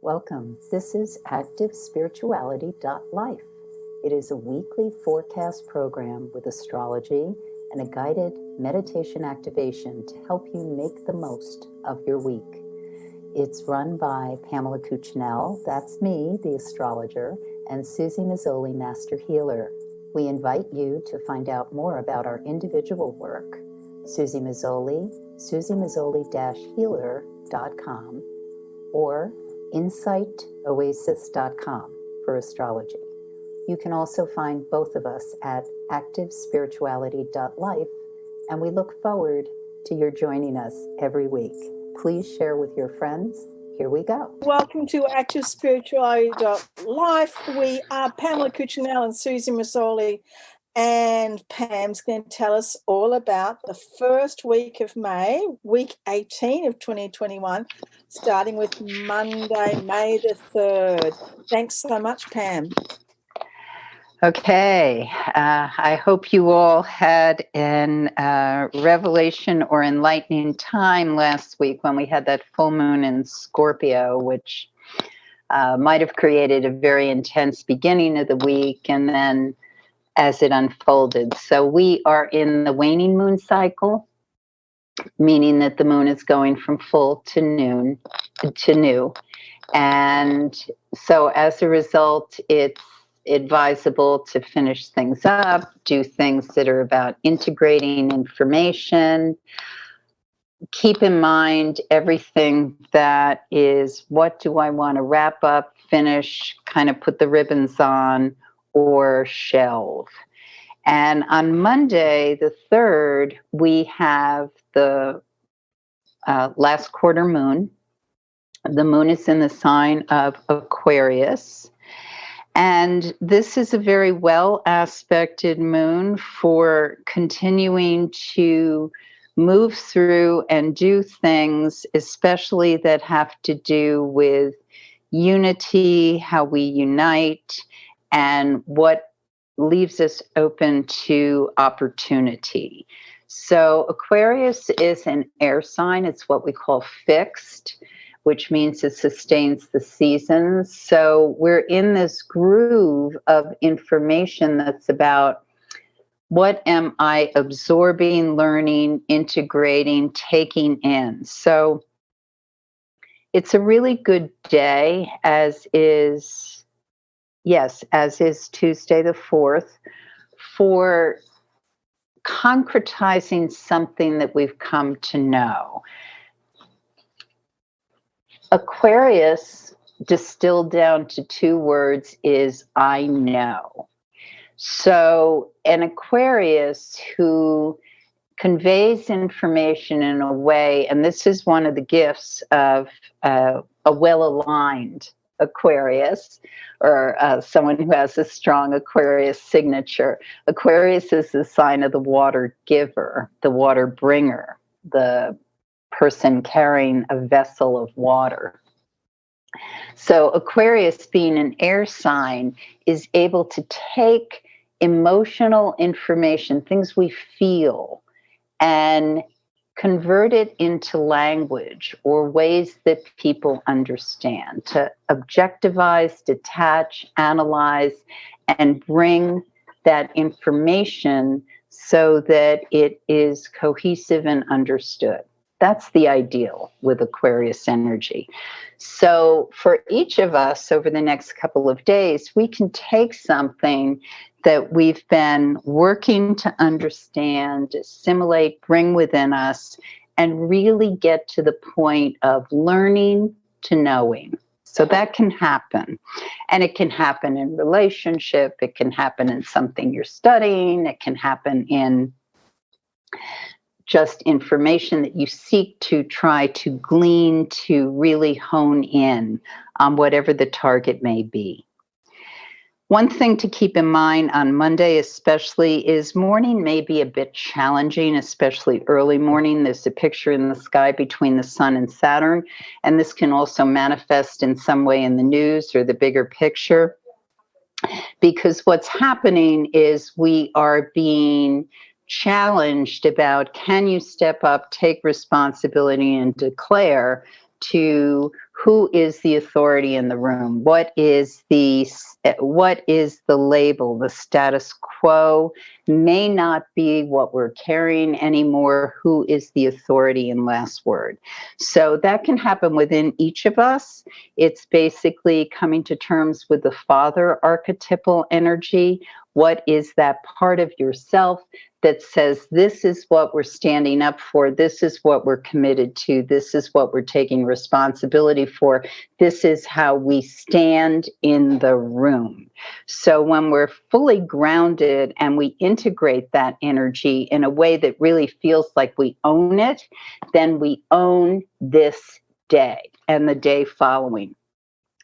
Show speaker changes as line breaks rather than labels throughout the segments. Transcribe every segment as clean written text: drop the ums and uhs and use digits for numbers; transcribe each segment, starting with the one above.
Welcome. This is ActiveSpirituality.life. It is a weekly forecast program with astrology and a guided meditation activation to help you make the most of your week. It's run by Pamela Cucinell, that's me, the astrologer, and Suzy Meszoly, Master Healer. We invite you to find out more about our individual work. Suzy Meszoly, SuzyMeszoly-healer.com, or insightoasis.com for astrology. You can also find both of us at ActiveSpirituality.life, and we look forward to your joining us every week. Please share with your friends. Here we go.
Welcome to ActiveSpirituality.life. We are Pamela Cucinell and Suzy Meszoly, and Pam's going to tell us all about the first week of May, week 18 of 2021, starting with Monday, May the 3rd. Thanks so much, Pam.
Okay, I hope you all had an revelation or enlightening time last week when we had that full moon in Scorpio, which might have created a very intense beginning of the week and then as it unfolded. So we are in the waning moon cycle, meaning that the moon is going from full to noon to new. And so as a result, it's advisable to finish things up, do things that are about integrating information. Keep in mind everything that is, what do I want to wrap up, finish, kind of put the ribbons on, or shelve. And on Monday, the 3rd, we have the last quarter moon. The moon is in the sign of Aquarius. And this is a very well-aspected moon for continuing to move through and do things, especially that have to do with unity, how we unite, and what leaves us open to opportunity. So Aquarius is an air sign. It's what we call fixed, which means it sustains the seasons. So we're in this groove of information that's about what am I absorbing, learning, integrating, taking in. So it's a really good day, as is Tuesday the 4th, for concretizing something that we've come to know. Aquarius, distilled down to 2 words, is I know. So an Aquarius who conveys information in a way, and this is one of the gifts of a well-aligned Aquarius, or someone who has a strong Aquarius signature. Aquarius is the sign of the water giver, the water bringer, the person carrying a vessel of water. So Aquarius, being an air sign, is able to take emotional information, things we feel, and convert it into language or ways that people understand, to objectivize, detach, analyze, and bring that information so that it is cohesive and understood. That's the ideal with Aquarius energy. So for each of us over the next couple of days, we can take something that we've been working to understand, assimilate, bring within us, and really get to the point of learning to knowing. So that can happen. And it can happen in relationship. It can happen in something you're studying. It can happen in just information that you seek to try to glean, to really hone in on whatever the target may be. One thing to keep in mind on Monday especially is morning may be a bit challenging, especially early morning. There's a picture in the sky between the sun and Saturn, and this can also manifest in some way in the news or the bigger picture, because what's happening is we are being challenged about, can you step up, take responsibility, and declare to who is the authority in the room? What is the label? The status quo may not be what we're carrying anymore. Who is the authority in last word? So that can happen within each of us. It's basically coming to terms with the father archetypal energy. What is that part of yourself that says, this is what we're standing up for, this is what we're committed to, this is what we're taking responsibility for, this is how we stand in the room. So when we're fully grounded and we integrate that energy in a way that really feels like we own it, then we own this day and the day following.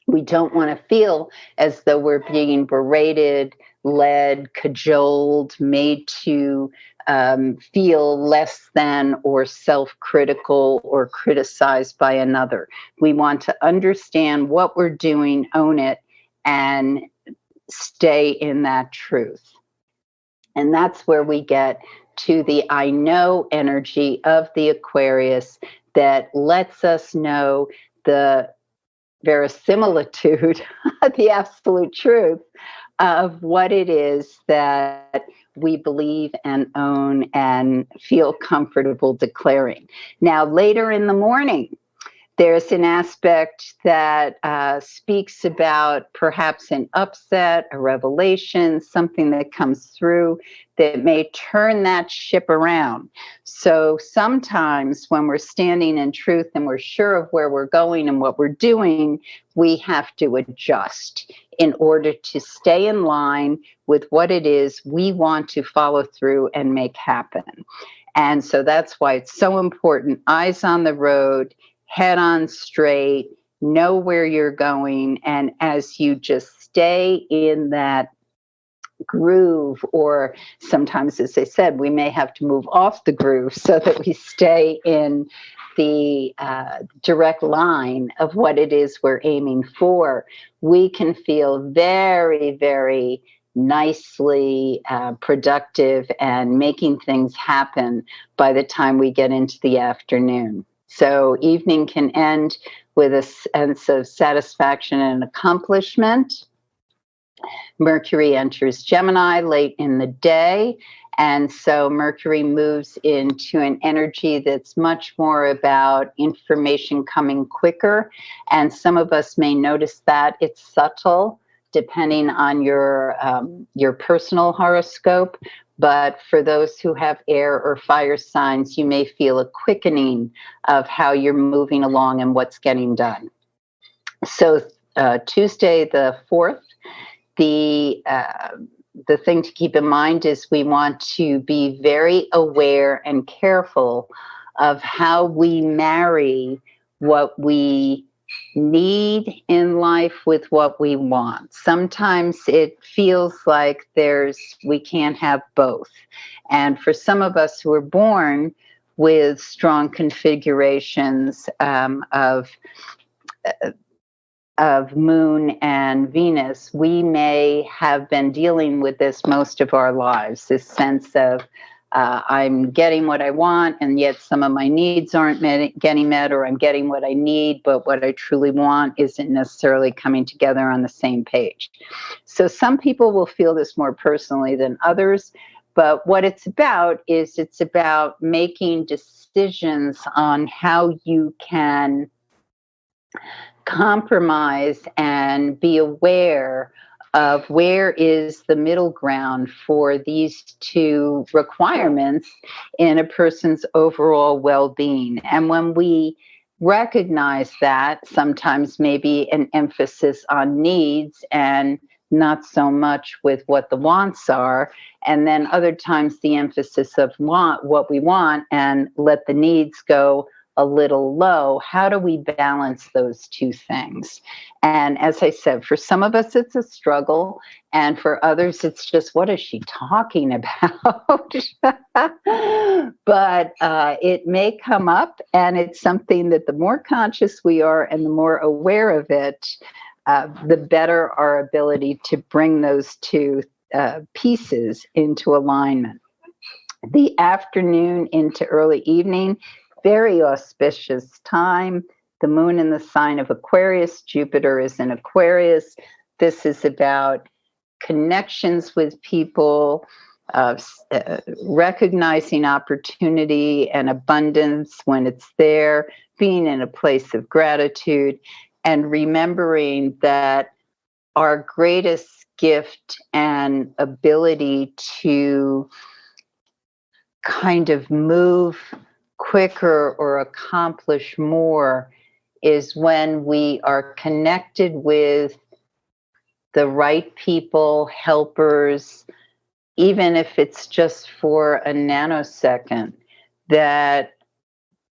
We don't want to feel as though we're being berated, led, cajoled, made to feel less than or self-critical or criticized by another. We want to understand what we're doing, own it, and stay in that truth. And that's where we get to the I know energy of the Aquarius that lets us know the verisimilitude, the absolute truth of what it is that we believe and own and feel comfortable declaring. Now, later in the morning, there's an aspect that speaks about perhaps an upset, a revelation, something that comes through that may turn that ship around. So sometimes when we're standing in truth and we're sure of where we're going and what we're doing, we have to adjust in order to stay in line with what it is we want to follow through and make happen. And so that's why it's so important. Eyes on the road, head on straight, know where you're going. And as you just stay in that groove, or sometimes, as I said, we may have to move off the groove so that we stay in the direct line of what it is we're aiming for, we can feel very, very nicely productive and making things happen by the time we get into the afternoon. So evening can end with a sense of satisfaction and accomplishment. Mercury enters Gemini late in the day. And so Mercury moves into an energy that's much more about information coming quicker. And some of us may notice that it's subtle, depending on your personal horoscope. But for those who have air or fire signs, you may feel a quickening of how you're moving along and what's getting done. So Tuesday the 4th, the thing to keep in mind is we want to be very aware and careful of how we marry what we need in life with what we want. Sometimes it feels like we can't have both. And for some of us who are born with strong configurations of Moon and Venus, we may have been dealing with this most of our lives, this sense of I'm getting what I want, and yet some of my needs aren't getting met, or I'm getting what I need, but what I truly want isn't necessarily coming together on the same page. So some people will feel this more personally than others, but what it's about is it's about making decisions on how you can compromise and be aware of where is the middle ground for these two requirements in a person's overall well-being. And when we recognize that, sometimes maybe an emphasis on needs and not so much with what the wants are, and then other times the emphasis of what we want and let the needs go a little low. How do we balance those two things? And as I said, for some of us, it's a struggle. And for others, it's just, what is she talking about? But it may come up, and it's something that the more conscious we are and the more aware of it, the better our ability to bring those two pieces into alignment. The afternoon into early evening, very auspicious time. the moon in the sign of Aquarius. Jupiter is in Aquarius. This is about connections with people, recognizing opportunity and abundance when it's there, being in a place of gratitude, and remembering that our greatest gift and ability to kind of move quicker or accomplish more is when we are connected with the right people, helpers, even if it's just for a nanosecond, that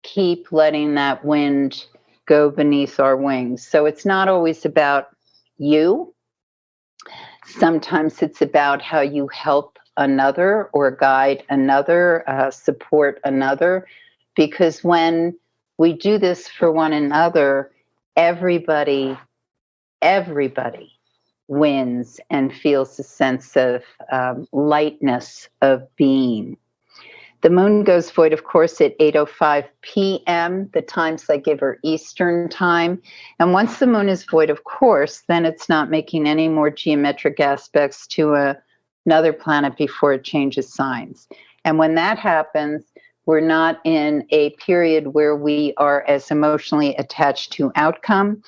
keep letting that wind go beneath our wings. So it's not always about you. Sometimes it's about how you help another or guide another, support another. Because when we do this for one another, everybody wins and feels a sense of lightness of being. The moon goes void, of course, at 8:05 p.m. The times I give are Eastern time. And once the moon is void, of course, then it's not making any more geometric aspects to another planet before it changes signs. And when that happens, we're not in a period where we are as emotionally attached to outcome.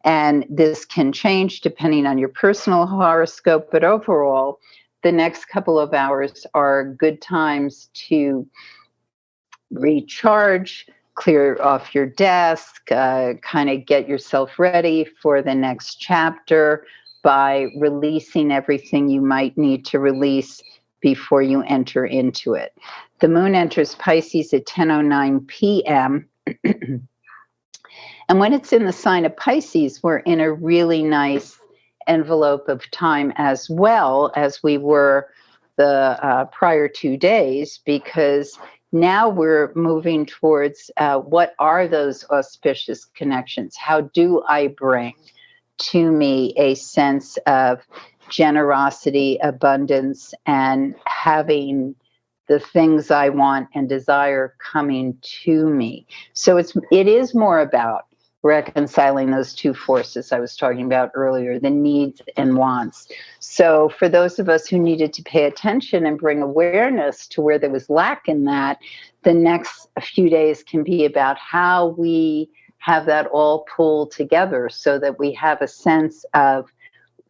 And this can change depending on your personal horoscope, but overall, the next couple of hours are good times to recharge, clear off your desk, kind of get yourself ready for the next chapter by releasing everything you might need to release before you enter into it. The moon enters Pisces at 10:09 p.m. And when it's in the sign of Pisces, we're in a really nice envelope of time as well as we were the prior 2 days, because now we're moving towards what are those auspicious connections? How do I bring to me a sense of generosity, abundance, and having the things I want and desire coming to me? So it is more about reconciling those two forces I was talking about earlier, the needs and wants. So for those of us who needed to pay attention and bring awareness to where there was lack in that, the next few days can be about how we have that all pulled together so that we have a sense of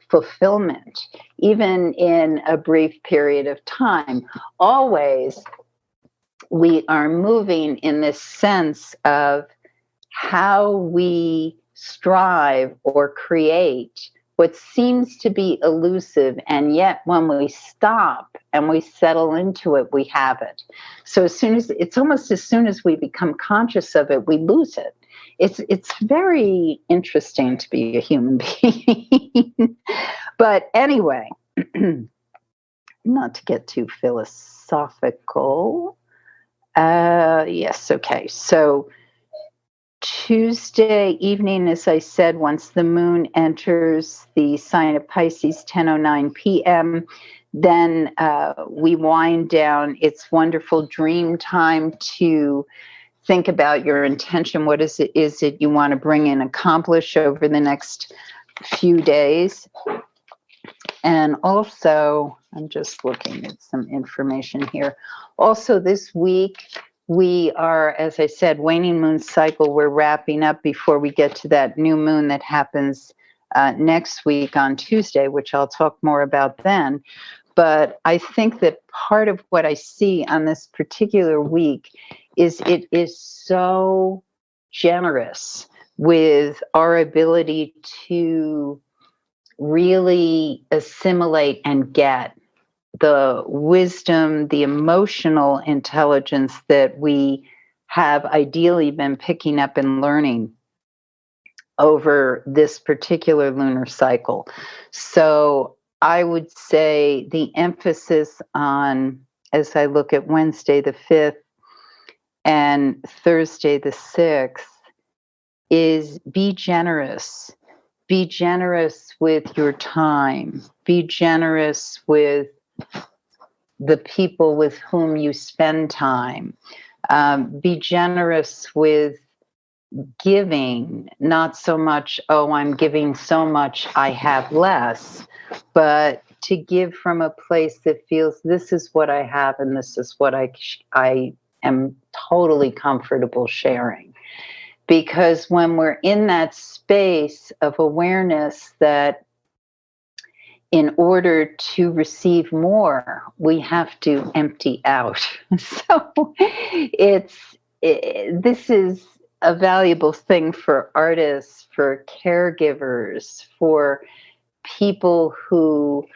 fulfillment, even in a brief period of time. Always, we are moving in this sense of how we strive or create what seems to be elusive, and yet when we stop and we settle into it, we have it. So it's almost as soon as we become conscious of it, we lose it. It's very interesting to be a human being. But anyway, not to get too philosophical. Yes, okay. So Tuesday evening, as I said, once the moon enters the sign of Pisces, 10:09 p.m., then we wind down. It's wonderful dream time to think about your intention. What is it you want to bring and accomplish over the next few days? And also, I'm just looking at some information here. Also, this week, we are, as I said, waning moon cycle. We're wrapping up before we get to that new moon that happens next week on Tuesday, which I'll talk more about then. But I think that part of what I see on this particular week is it is so generous with our ability to really assimilate and get the wisdom, the emotional intelligence that we have ideally been picking up and learning over this particular lunar cycle. So I would say the emphasis on, as I look at Wednesday the 5th and Thursday the 6th, is be generous. Be generous with your time. Be generous with the people with whom you spend time. Be generous with giving, not so much, oh, I'm giving so much, I have less, but to give from a place that feels this is what I have and this is what I am totally comfortable sharing. Because when we're in that space of awareness that in order to receive more, we have to empty out. So this is a valuable thing for artists, for caregivers, for people who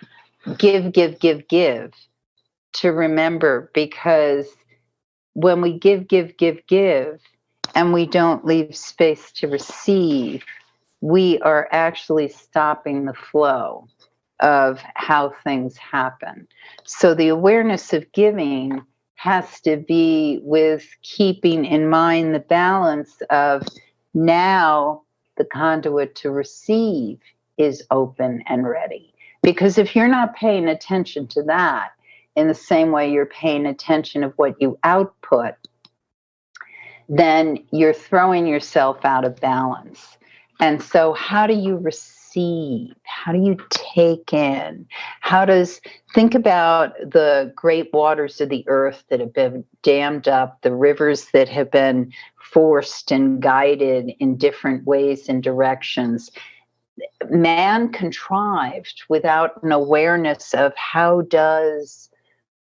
give, to remember, because when we give, and we don't leave space to receive, we are actually stopping the flow of how things happen. So the awareness of giving has to be with keeping in mind the balance of now the conduit to receive is open and ready. Because if you're not paying attention to that in the same way you're paying attention of what you output, then you're throwing yourself out of balance. And so how do you receive? How do you take in? Think about the great waters of the earth that have been dammed up, the rivers that have been forced and guided in different ways and directions. Man contrived without an awareness of how does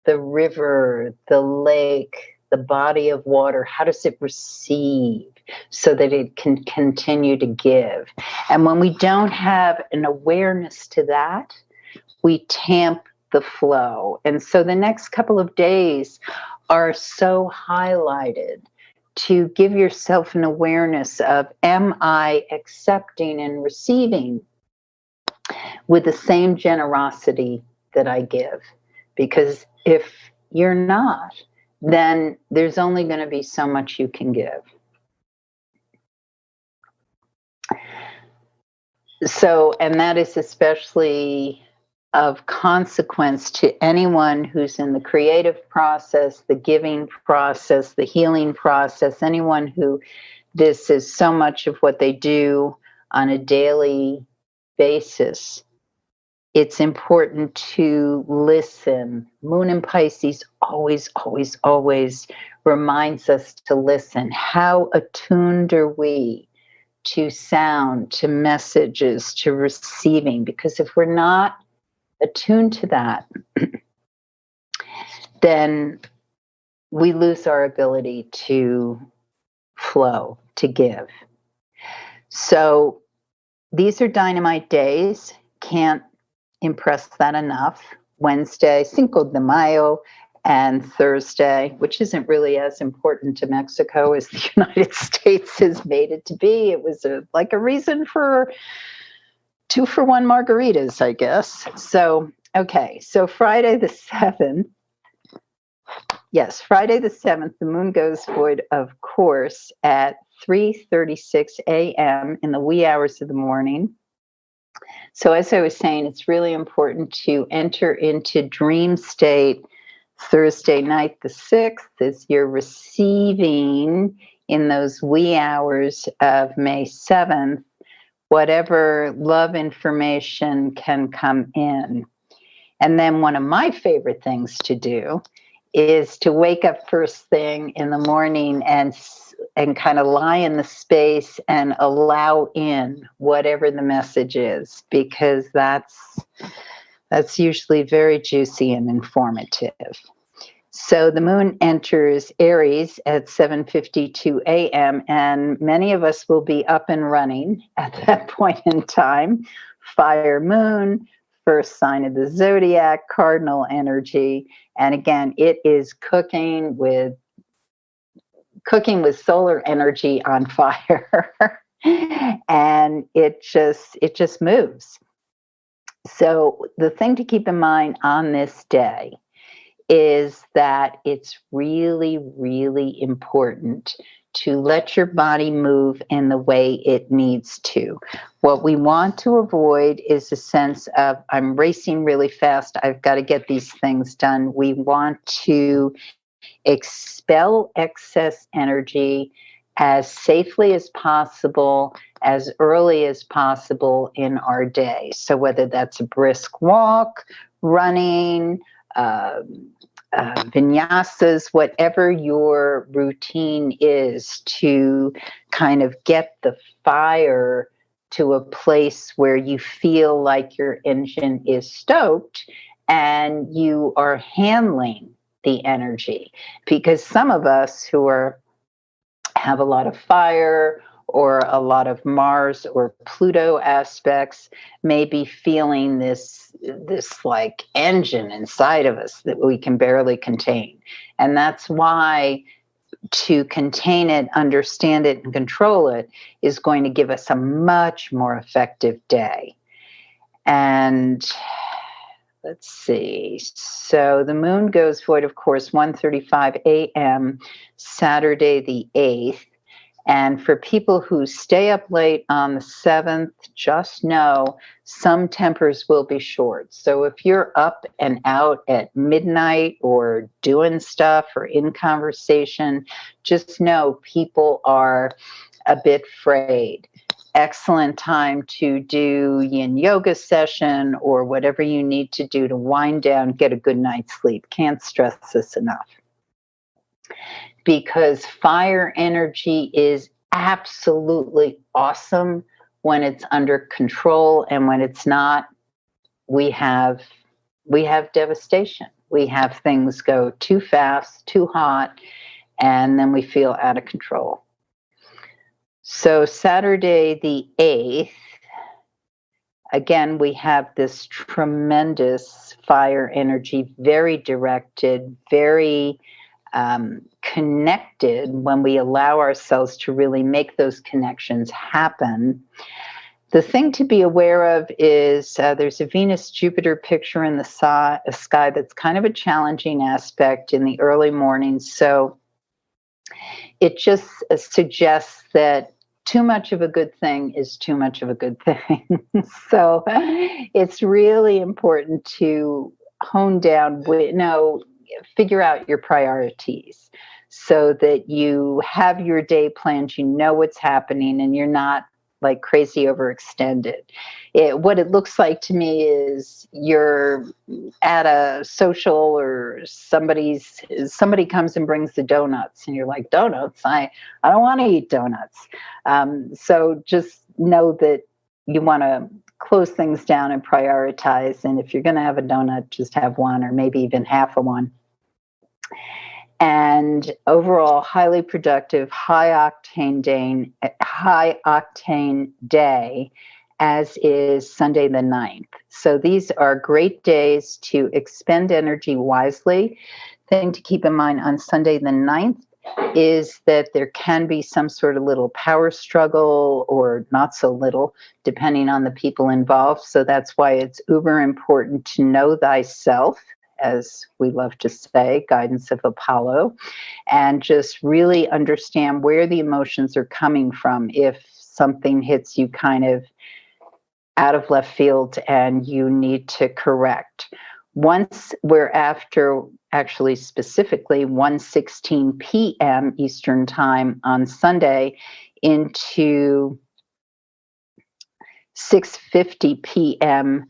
the river, the lake, the body of water, how does it receive so that it can continue to give? And when we don't have an awareness to that, we tamp the flow. And so the next couple of days are so highlighted to give yourself an awareness of, am I accepting and receiving with the same generosity that I give? Because if you're not, then there's only going to be so much you can give. So, and that is especially of consequence to anyone who's in the creative process, the giving process, the healing process, anyone who this is so much of what they do on a daily basis. It's important to listen. Moon in Pisces always, always, always reminds us to listen. How attuned are we to sound, to messages, to receiving? Because if we're not attuned to that, then we lose our ability to flow, to give. So these are dynamite days. Can't impress that enough. Wednesday, Cinco de Mayo, and Thursday, which isn't really as important to Mexico as the United States has made it to be. It was like a reason for 2-for-1 margaritas, I guess. So, okay, so Friday the 7th, the moon goes void, of course, at 3:36 a.m. in the wee hours of the morning. So as I was saying, it's really important to enter into dream state Thursday night, the 6th, as you're receiving in those wee hours of May 7th, whatever love information can come in. And then one of my favorite things to do is to wake up first thing in the morning and kind of lie in the space and allow in whatever the message is, because that's usually very juicy and informative. So the moon enters Aries at 7:52 a.m. and many of us will be up and running at that point in time. Fire moon, first sign of the zodiac, cardinal energy. And again, it is cooking with solar energy on fire. And it just moves. So the thing to keep in mind on this day is that it's really, really important to let your body move in the way it needs to. What we want to avoid is a sense of, I'm racing really fast, I've got to get these things done. We want to expel excess energy as safely as possible, as early as possible in our day. So whether that's a brisk walk, running, vinyasas, whatever your routine is, to kind of get the fire to a place where you feel like your engine is stoked and you are handling the energy. Because some of us who have a lot of fire or a lot of Mars or Pluto aspects may be feeling this like engine inside of us that we can barely contain. And that's why to contain it, understand it, and control it is going to give us a much more effective day. And let's see. So the moon goes void, of course, 1:35 a.m. Saturday the 8th. And for people who stay up late on the 7th, just know some tempers will be short. So if you're up and out at midnight or doing stuff or in conversation, just know people are a bit frayed. Excellent time to do yin yoga session or whatever you need to do to wind down, get a good night's sleep. Can't stress this enough. Because fire energy is absolutely awesome when it's under control, and when it's not, we have devastation. We have things go too fast, too hot, and then we feel out of control. So Saturday the 8th, again, we have this tremendous fire energy, very directed, very connected. When we allow ourselves to really make those connections happen. The thing to be aware of is there's a Venus-Jupiter picture in the sky that's kind of a challenging aspect in the early mornings. So it just suggests that too much of a good thing is too much of a good thing. So it's really important to hone down, figure out your priorities so that you have your day planned, you know what's happening, and you're not like crazy overextended. What it looks like to me is you're at a social or somebody comes and brings the donuts and you're like, donuts? I don't want to eat donuts. So just know that you want to close things down and prioritize. And if you're going to have a donut, just have one or maybe even half of one. And overall, highly productive, high octane day, as is Sunday the 9th. So these are great days to expend energy wisely. Thing to keep in mind on Sunday the 9th is that there can be some sort of little power struggle, or not so little, depending on the people involved. So that's why it's uber important to know thyself, as we love to say, guidance of Apollo, and just really understand where the emotions are coming from if something hits you kind of out of left field and you need to correct. Once we're after, actually specifically 1:16 p.m. Eastern Time on Sunday into 6:50 p.m.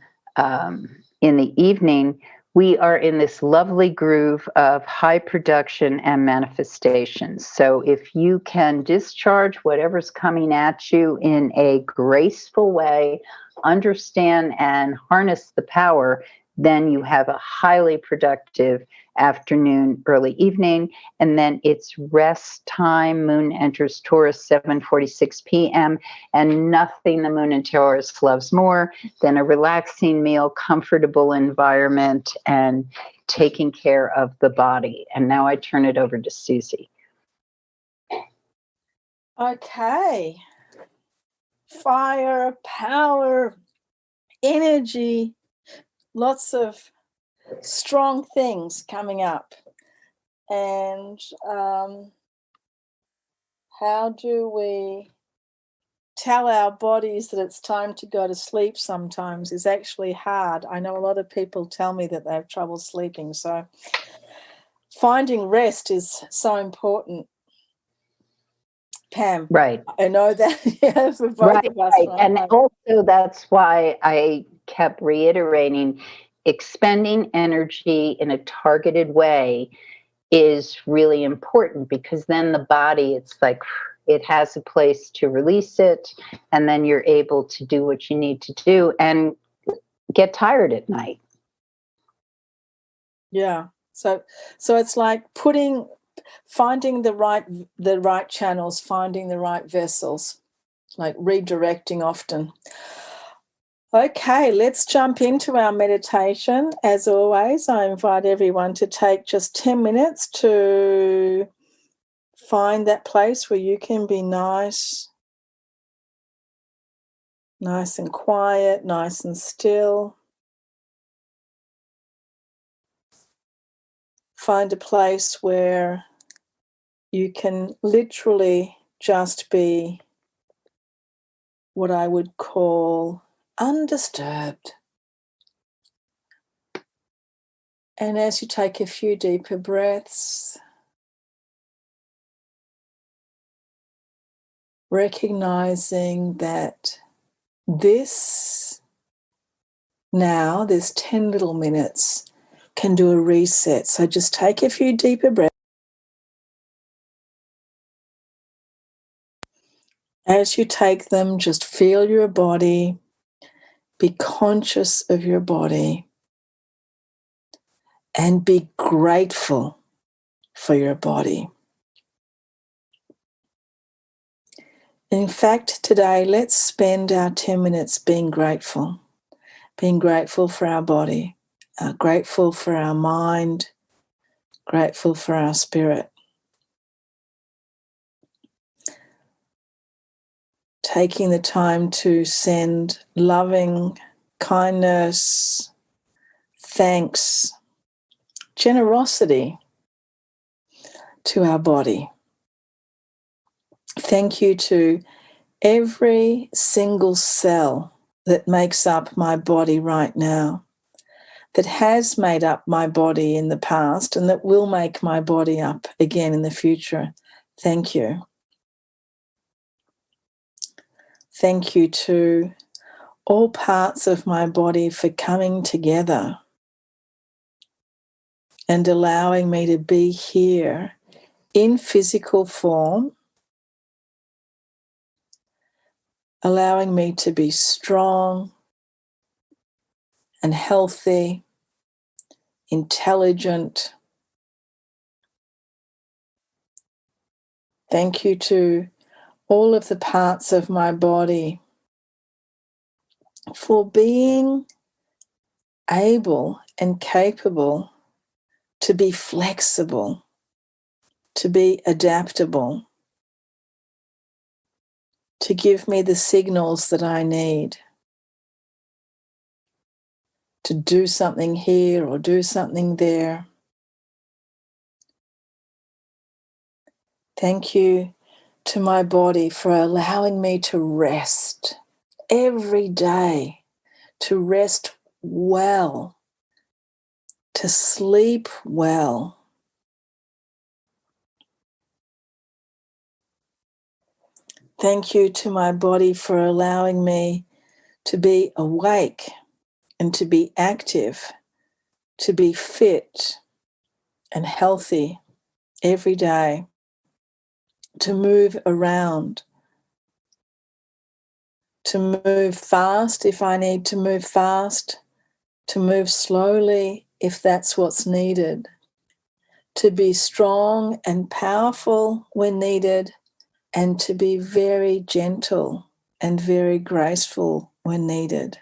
In the evening, we are in this lovely groove of high production and manifestation. So if you can discharge whatever's coming at you in a graceful way, understand and harness the power, then you have a highly productive afternoon, early evening, and then it's rest time. Moon enters Taurus 7:46 p.m., and nothing the moon in Taurus loves more than a relaxing meal, comfortable environment, and taking care of the body. And now I turn it over to Suzy.
Okay. Fire, power, energy, lots of strong things coming up. And how do we tell our bodies that it's time to go to sleep sometimes is actually hard. I know a lot of people tell me that they have trouble sleeping. So finding rest is so important. Pam.
Right.
I know that for both of us.
Right. And also that's why I kept reiterating expending energy in a targeted way is really important, because then the body, it's like it has a place to release it, and then you're able to do what you need to do and get tired at night.
Yeah. So it's like finding the right channels, finding the right vessels, like redirecting often. Okay, let's jump into our meditation. As always, I invite everyone to take just 10 minutes to find that place where you can be nice and quiet, nice and still. Find a place where you can literally just be what I would call undisturbed. And as you take a few deeper breaths, recognizing that this 10 little minutes can do a reset. So just take a few deeper breaths. As you take them, just feel your body, be conscious of your body, and be grateful for your body. In fact, today, let's spend our 10 minutes being grateful for our body, grateful for our mind, grateful for our spirit. Taking the time to send loving kindness, thanks, generosity to our body. Thank you to every single cell that makes up my body right now, that has made up my body in the past and that will make my body up again in the future. Thank you. Thank you to all parts of my body for coming together and allowing me to be here in physical form, allowing me to be strong and healthy, intelligent. Thank you to all of the parts of my body for being able and capable to be flexible, to be adaptable, to give me the signals that I need to do something here or do something there. Thank you to my body for allowing me to rest every day, to rest well, to sleep well. Thank you to my body for allowing me to be awake and to be active, to be fit and healthy every day, to move around, to move fast if I need to move fast, to move slowly if that's what's needed, to be strong and powerful when needed, and to be very gentle and very graceful when needed.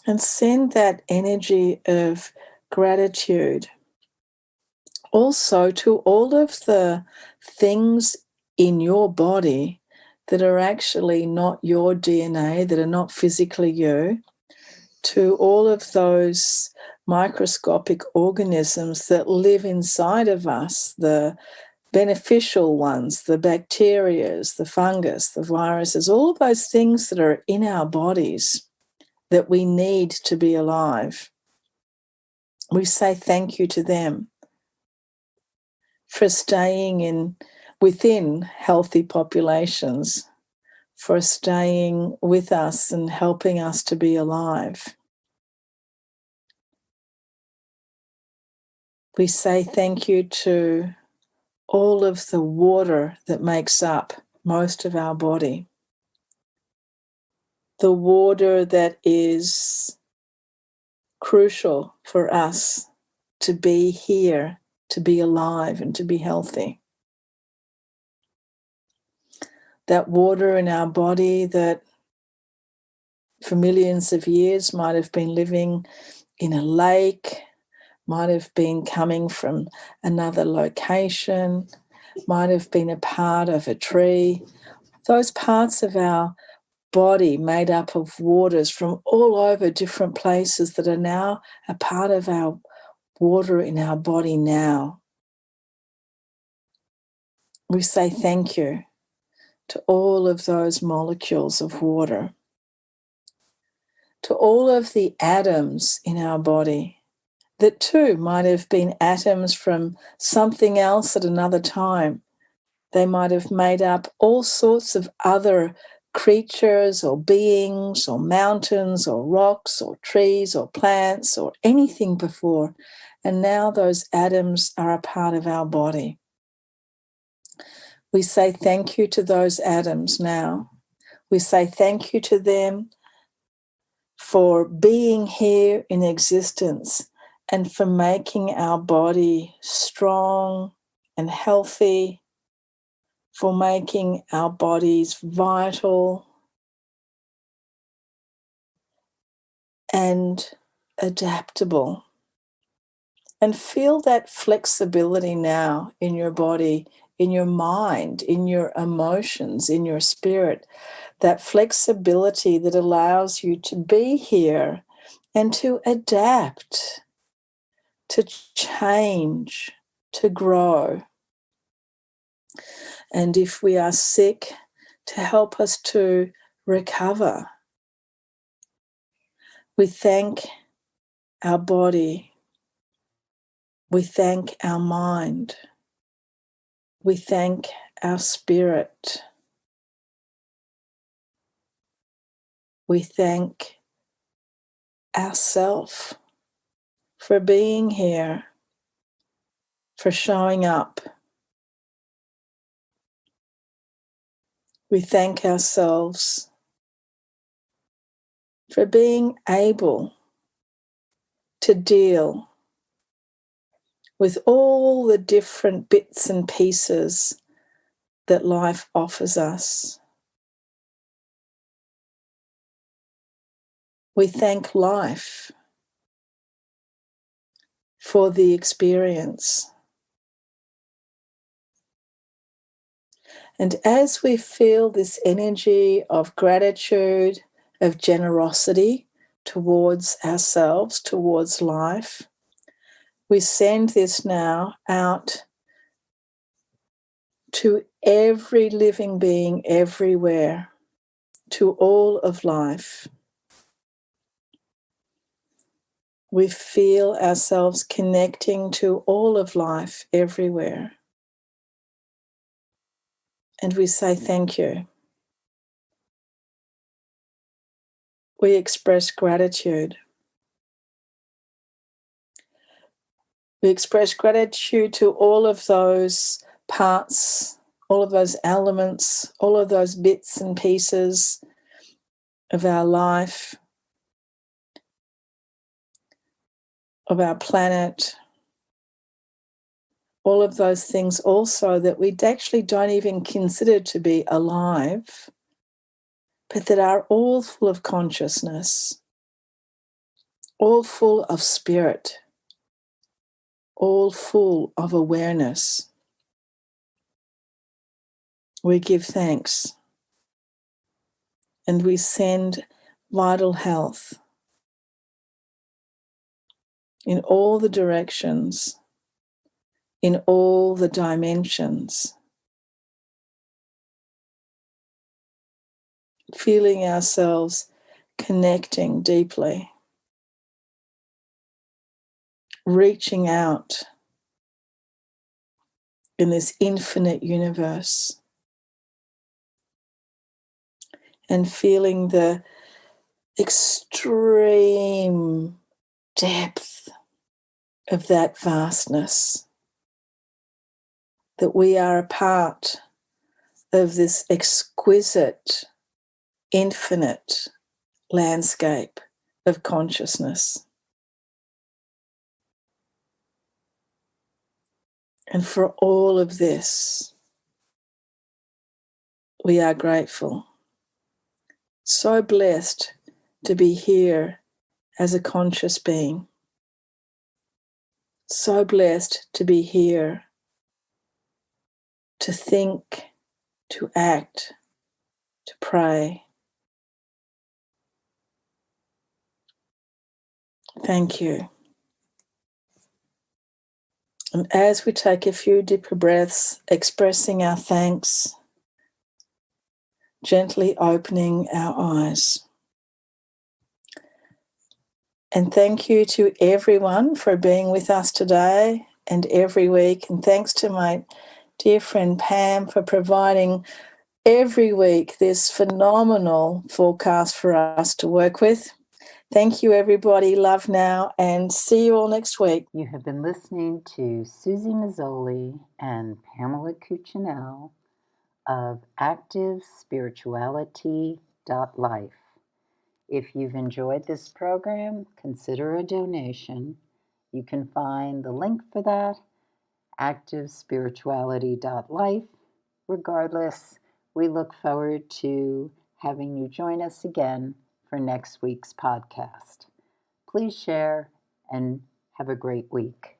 And send that energy of gratitude also to all of the things in your body that are actually not your DNA, that are not physically you, to all of those microscopic organisms that live inside of us, the beneficial ones, the bacterias, the fungus, the viruses, all of those things that are in our bodies that we need to be alive. We say thank you to them. for staying within healthy populations, for staying with us and helping us to be alive. We say thank you to all of the water that makes up most of our body. The water that is crucial for us to be here, to be alive, and to be healthy. That water in our body that for millions of years might have been living in a lake, might have been coming from another location, might have been a part of a tree. Those parts of our body made up of waters from all over different places that are now a part of our water in our body now. We say thank you to all of those molecules of water, to all of the atoms in our body that too might have been atoms from something else at another time. They might have made up all sorts of other creatures or beings or mountains or rocks or trees or plants or anything before. And now those atoms are a part of our body. We say thank you to those atoms now. We say thank you to them for being here in existence and for making our body strong and healthy, for making our bodies vital and adaptable. And feel that flexibility now in your body, in your mind, in your emotions, in your spirit, that flexibility that allows you to be here and to adapt, to change, to grow. And if we are sick, to help us to recover. We thank our body. We thank our mind. We thank our spirit. We thank ourself for being here, for showing up. We thank ourselves for being able to deal with all the different bits and pieces that life offers us. We thank life for the experience. And as we feel this energy of gratitude, of generosity towards ourselves, towards life, we send this now out to every living being everywhere, to all of life. We feel ourselves connecting to all of life everywhere. And we say thank you. We express gratitude. We express gratitude to all of those parts, all of those elements, all of those bits and pieces of our life, of our planet, all of those things also that we actually don't even consider to be alive, but that are all full of consciousness, all full of spirit, all full of awareness. We give thanks and we send vital health in all the directions, in all the dimensions, feeling ourselves connecting deeply, reaching out, in this infinite universe, and feeling the extreme depth of that vastness, that we are a part of this exquisite, infinite landscape of consciousness. And for all of this, we are grateful. So blessed to be here as a conscious being. So blessed to be here to think, to act, to pray. Thank you. And as we take a few deeper breaths, expressing our thanks, gently opening our eyes. And thank you to everyone for being with us today and every week. And thanks to my dear friend Pam for providing every week this phenomenal forecast for us to work with. Thank you, everybody. Love now, and see you all next week.
You have been listening to Suzy Meszoly and Pamela Cucinell of ActiveSpirituality.life. If you've enjoyed this program, consider a donation. You can find the link for that, ActiveSpirituality.life. Regardless, we look forward to having you join us again for next week's podcast. Please share and have a great week.